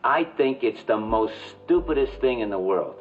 I think it's the most stupidest thing in the world.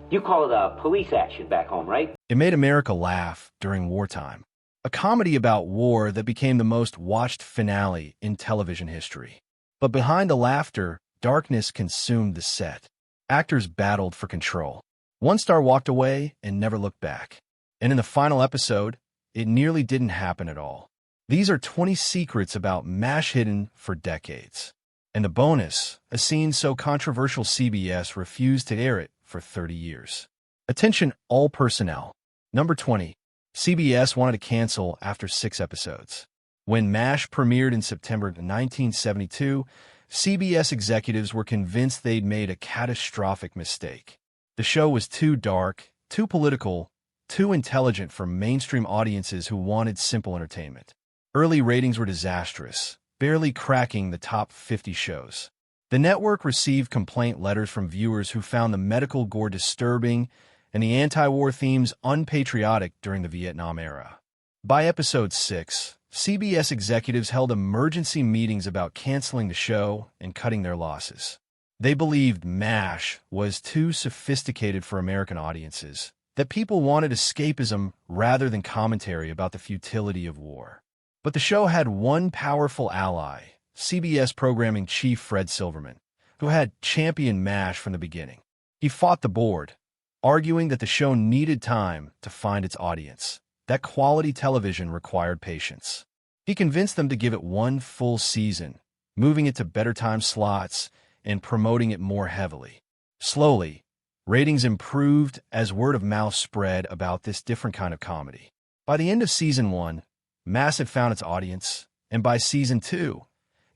You call it police action back home, right? It made America laugh during wartime. A comedy about war that became the most watched finale in television history. But behind the laughter, darkness consumed the set. Actors battled for control. One star walked away and never looked back. And in the final episode, it nearly didn't happen at all. These are 20 secrets about MASH hidden for decades. And the bonus, a scene so controversial CBS refused to air it for 30 years. Attention all personnel. Number 20. CBS wanted to cancel after 6 episodes. When MASH premiered in September 1972, CBS executives were convinced they'd made a catastrophic mistake. The show was too dark, too political, too intelligent for mainstream audiences who wanted simple entertainment. Early ratings were disastrous, barely cracking the top 50 shows. The network received complaint letters from viewers who found the medical gore disturbing and the anti-war themes unpatriotic during the Vietnam era. By episode 6, CBS executives held emergency meetings about canceling the show and cutting their losses. They believed MASH was too sophisticated for American audiences, that people wanted escapism rather than commentary about the futility of war. But the show had one powerful ally, CBS programming chief Fred Silverman, who had championed MASH from the beginning. He fought the board, arguing that the show needed time to find its audience, that quality television required patience. He convinced them to give it one full season, moving it to better time slots and promoting it more heavily. Slowly, ratings improved as word of mouth spread about this different kind of comedy. By the end of season 1, MASH had found its audience, and by season 2,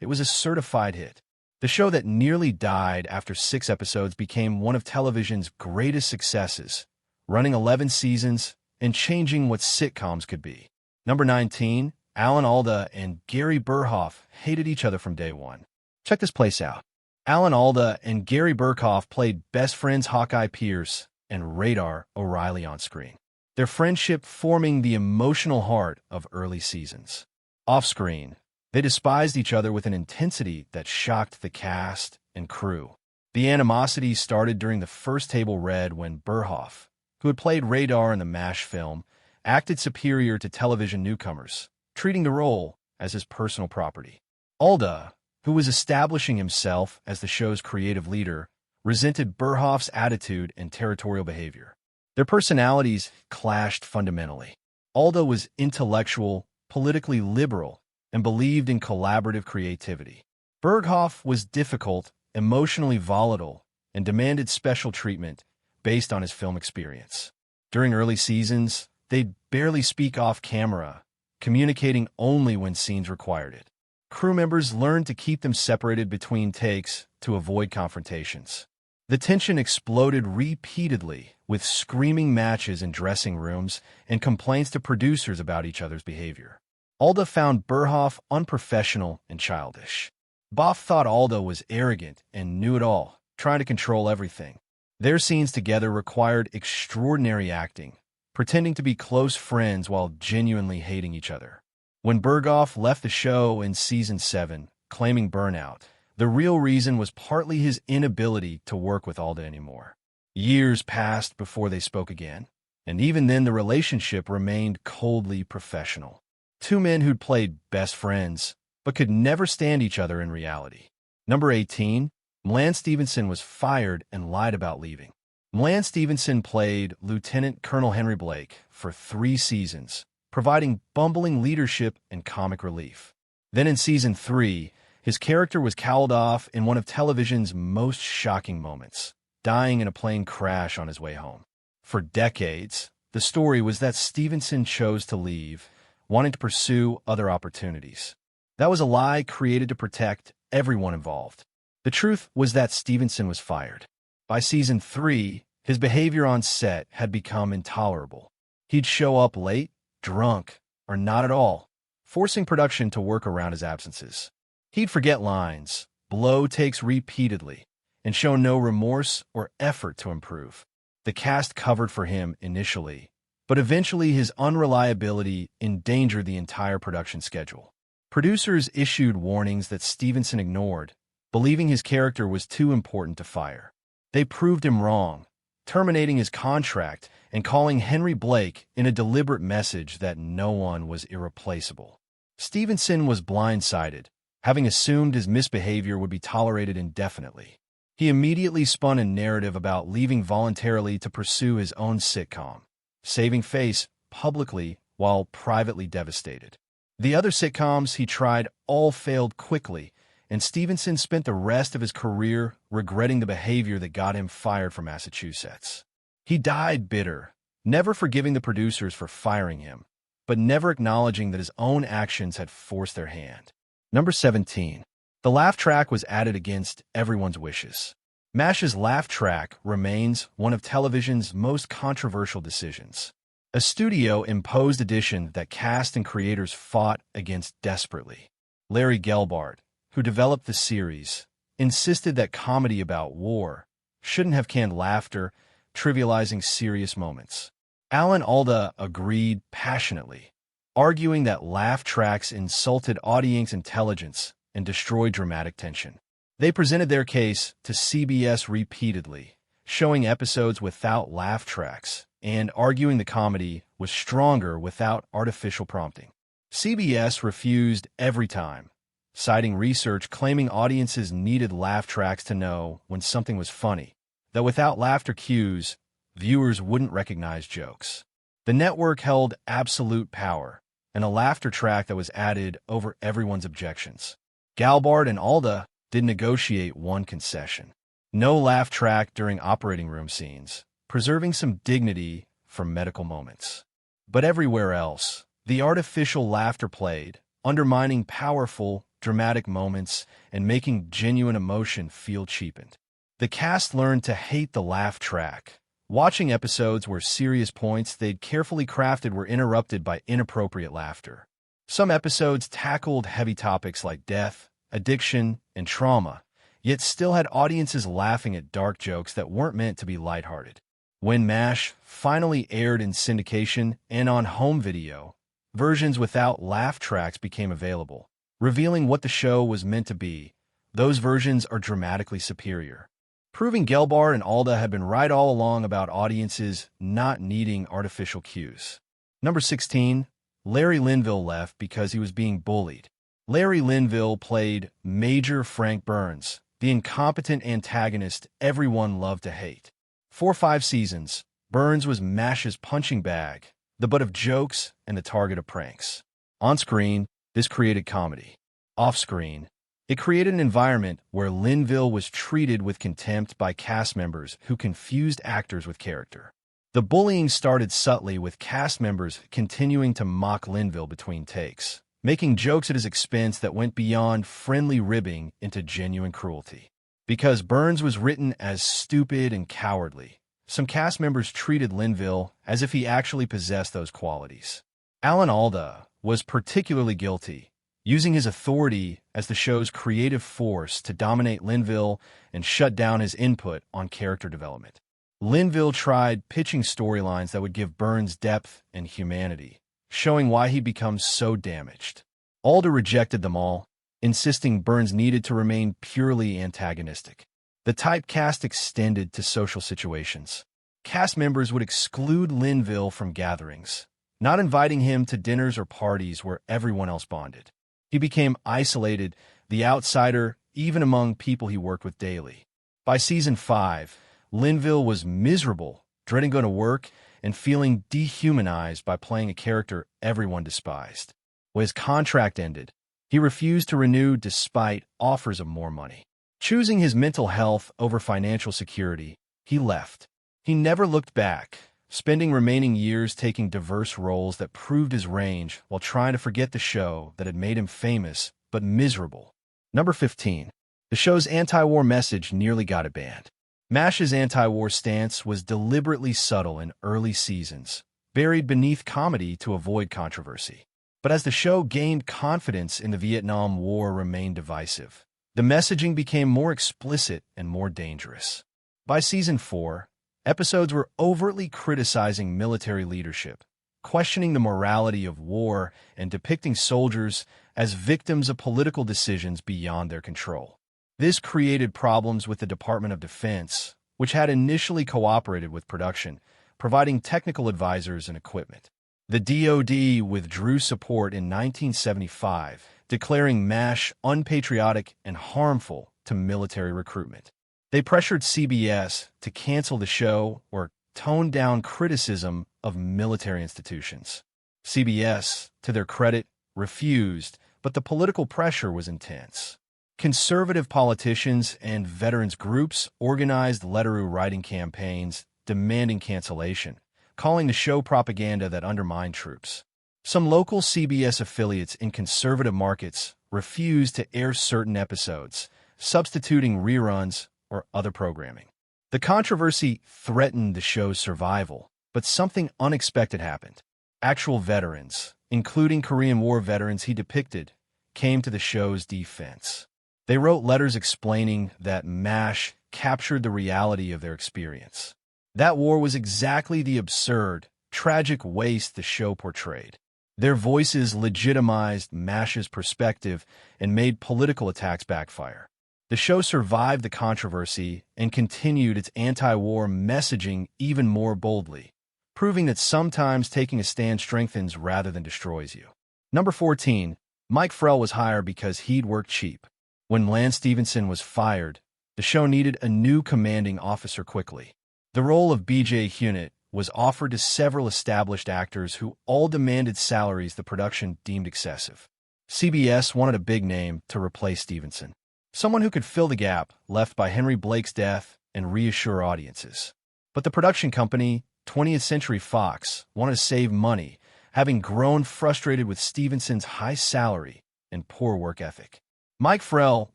it was a certified hit. The show that nearly died after 6 episodes became one of television's greatest successes, running 11 seasons and changing what sitcoms could be. Number 19, Alan Alda and Gary Burghoff hated each other from day one. Check this place out. Alan Alda and Gary Burghoff played best friends Hawkeye Pierce and Radar O'Reilly on screen, their friendship forming the emotional heart of early seasons. Off-screen, they despised each other with an intensity that shocked the cast and crew. The animosity started during the first table read when Burghoff, who had played Radar in the MASH film, acted superior to television newcomers, treating the role as his personal property. Alda, who was establishing himself as the show's creative leader, resented Burghoff's attitude and territorial behavior. Their personalities clashed fundamentally. Alda was intellectual, politically liberal, and believed in collaborative creativity. Burghoff was difficult, emotionally volatile, and demanded special treatment based on his film experience. During early seasons, they'd barely speak off camera, communicating only when scenes required it. Crew members learned to keep them separated between takes to avoid confrontations. The tension exploded repeatedly, with screaming matches in dressing rooms and complaints to producers about each other's behavior. Alda found Burghoff unprofessional and childish. Boff thought Alda was arrogant and knew it all, trying to control everything. Their scenes together required extraordinary acting, pretending to be close friends while genuinely hating each other. When Burghoff left the show in season 7, claiming burnout, the real reason was partly his inability to work with Alda anymore. Years passed before they spoke again, and even then the relationship remained coldly professional. Two men who'd played best friends, but could never stand each other in reality. Number 18, Mlan Stevenson was fired and lied about leaving. Mlan Stevenson played Lieutenant Colonel Henry Blake for 3 seasons, providing bumbling leadership and comic relief. Then in season 3, his character was cowled off in one of television's most shocking moments, dying in a plane crash on his way home. For decades, the story was that Stevenson chose to leave, wanting to pursue other opportunities. That was a lie created to protect everyone involved. The truth was that Stevenson was fired. By season 3, his behavior on set had become intolerable. He'd show up late, drunk, or not at all, forcing production to work around his absences. He'd forget lines, blow takes repeatedly, and show no remorse or effort to improve. The cast covered for him initially, but eventually his unreliability endangered the entire production schedule. Producers issued warnings that Stevenson ignored, believing his character was too important to fire. They proved him wrong, terminating his contract and calling Henry Blake in a deliberate message that no one was irreplaceable. Stevenson was blindsided, having assumed his misbehavior would be tolerated indefinitely. He immediately spun a narrative about leaving voluntarily to pursue his own sitcom, saving face publicly while privately devastated. The other sitcoms he tried all failed quickly, and Stevenson spent the rest of his career regretting the behavior that got him fired from Massachusetts. He died bitter, never forgiving the producers for firing him, but never acknowledging that his own actions had forced their hand. Number 17. The laugh track was added against everyone's wishes. MASH's laugh track remains one of television's most controversial decisions. A studio-imposed addition that cast and creators fought against desperately. Larry Gelbart, who developed the series, insisted that comedy about war shouldn't have canned laughter, trivializing serious moments. Alan Alda agreed passionately, arguing that laugh tracks insulted audience intelligence and destroyed dramatic tension. They presented their case to CBS repeatedly, showing episodes without laugh tracks and arguing the comedy was stronger without artificial prompting. CBS refused every time, citing research claiming audiences needed laugh tracks to know when something was funny, that without laughter cues, viewers wouldn't recognize jokes. The network held absolute power, and a laughter track that was added over everyone's objections. Gelbart and Alda did negotiate one concession: no laugh track during operating room scenes, preserving some dignity from medical moments. But everywhere else, the artificial laughter played, undermining powerful, dramatic moments and making genuine emotion feel cheapened. The cast learned to hate the laugh track, watching episodes where serious points they'd carefully crafted were interrupted by inappropriate laughter. Some episodes tackled heavy topics like death, addiction, and trauma, yet still had audiences laughing at dark jokes that weren't meant to be lighthearted. When MASH finally aired in syndication and on home video, versions without laugh tracks became available, revealing what the show was meant to be. Those versions are dramatically superior, proving Gelbart and Alda had been right all along about audiences not needing artificial cues. Number 16. Larry Linville left because he was being bullied. Larry Linville played Major Frank Burns, the incompetent antagonist everyone loved to hate. For 5 seasons, Burns was MASH's punching bag, the butt of jokes and the target of pranks. On screen, this created comedy. Off screen, it created an environment where Linville was treated with contempt by cast members who confused actors with character. The bullying started subtly, with cast members continuing to mock Linville between takes, making jokes at his expense that went beyond friendly ribbing into genuine cruelty. Because Burns was written as stupid and cowardly, some cast members treated Linville as if he actually possessed those qualities. Alan Alda was particularly guilty, using his authority as the show's creative force to dominate Linville and shut down his input on character development. Linville tried pitching storylines that would give Burns depth and humanity, showing why he'd become so damaged. Alda rejected them all, insisting Burns needed to remain purely antagonistic. The typecast extended to social situations. Cast members would exclude Linville from gatherings, not inviting him to dinners or parties where everyone else bonded. He became isolated, the outsider, even among people he worked with daily. By season 5, Linville was miserable, dreading going to work and feeling dehumanized by playing a character everyone despised. When his contract ended, he refused to renew despite offers of more money. Choosing his mental health over financial security, he left. He never looked back, spending remaining years taking diverse roles that proved his range while trying to forget the show that had made him famous but miserable. Number 15. The show's anti-war message nearly got it banned. MASH's anti-war stance was deliberately subtle in early seasons, buried beneath comedy to avoid controversy. But as the show gained confidence in the Vietnam War remained divisive, the messaging became more explicit and more dangerous. By season 4, episodes were overtly criticizing military leadership, questioning the morality of war, and depicting soldiers as victims of political decisions beyond their control. This created problems with the Department of Defense, which had initially cooperated with production, providing technical advisors and equipment. The DoD withdrew support in 1975, declaring MASH unpatriotic and harmful to military recruitment. They pressured CBS to cancel the show or tone down criticism of military institutions. CBS, to their credit, refused, but the political pressure was intense. Conservative politicians and veterans groups organized letter-writing campaigns demanding cancellation, calling the show propaganda that undermined troops. Some local CBS affiliates in conservative markets refused to air certain episodes, substituting reruns or other programming. The controversy threatened the show's survival, but something unexpected happened. Actual veterans, including Korean War veterans he depicted, came to the show's defense. They wrote letters explaining that MASH captured the reality of their experience. That war was exactly the absurd, tragic waste the show portrayed. Their voices legitimized MASH's perspective and made political attacks backfire. The show survived the controversy and continued its anti-war messaging even more boldly, proving that sometimes taking a stand strengthens rather than destroys you. Number 14. Mike Frell was hired because he'd worked cheap. When Lance Stevenson was fired, the show needed a new commanding officer quickly. The role of B.J. Hunit was offered to several established actors who all demanded salaries the production deemed excessive. CBS wanted a big name to replace Stevenson, someone who could fill the gap left by Henry Blake's death and reassure audiences. But the production company, 20th Century Fox, wanted to save money, having grown frustrated with Stevenson's high salary and poor work ethic. Mike Frell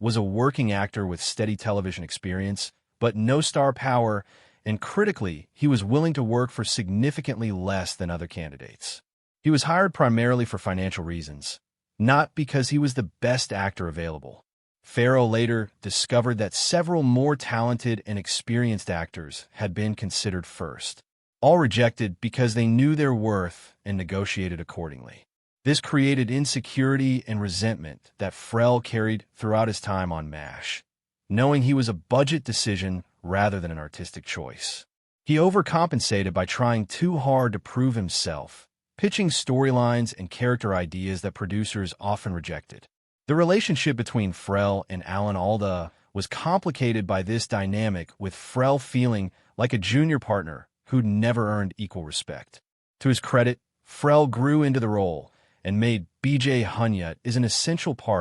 was a working actor with steady television experience, but no star power, and critically, he was willing to work for significantly less than other candidates. He was hired primarily for financial reasons, not because he was the best actor available. Farrow later discovered that several more talented and experienced actors had been considered first, all rejected because they knew their worth and negotiated accordingly. This created insecurity and resentment that Frell carried throughout his time on MASH, knowing he was a budget decision rather than an artistic choice. He overcompensated by trying too hard to prove himself, pitching storylines and character ideas that producers often rejected. The relationship between Frell and Alan Alda was complicated by this dynamic, with Frell feeling like a junior partner who'd never earned equal respect. To his credit, Frell grew into the role and made B.J. Hunit an essential part